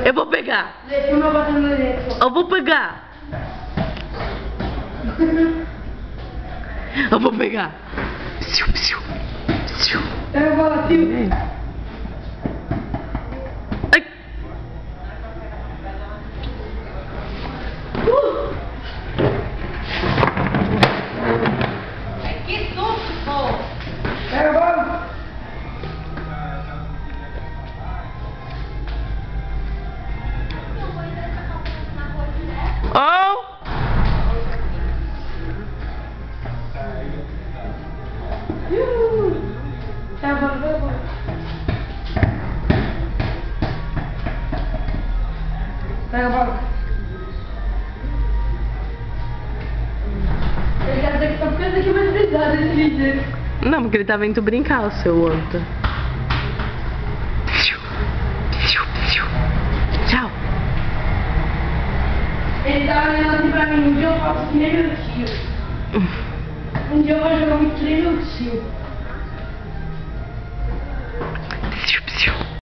Eu vou pegar. Eu vou pegar. Eu vou pegar. Pega a bola, tio. Ai. Que susto! Pega a bola. Oh! Pega a bola, pega a bola. Pega a bola. Ele quer dizer que só porque aqui mais pesado esse vídeo. Não, porque ele tá vendo tu brincar, o seu anta. Tchau. Ele tava olhando assim pra mim, um dia eu faço que nem meu tio. Um dia eu vou jogar muito que nem meu tio.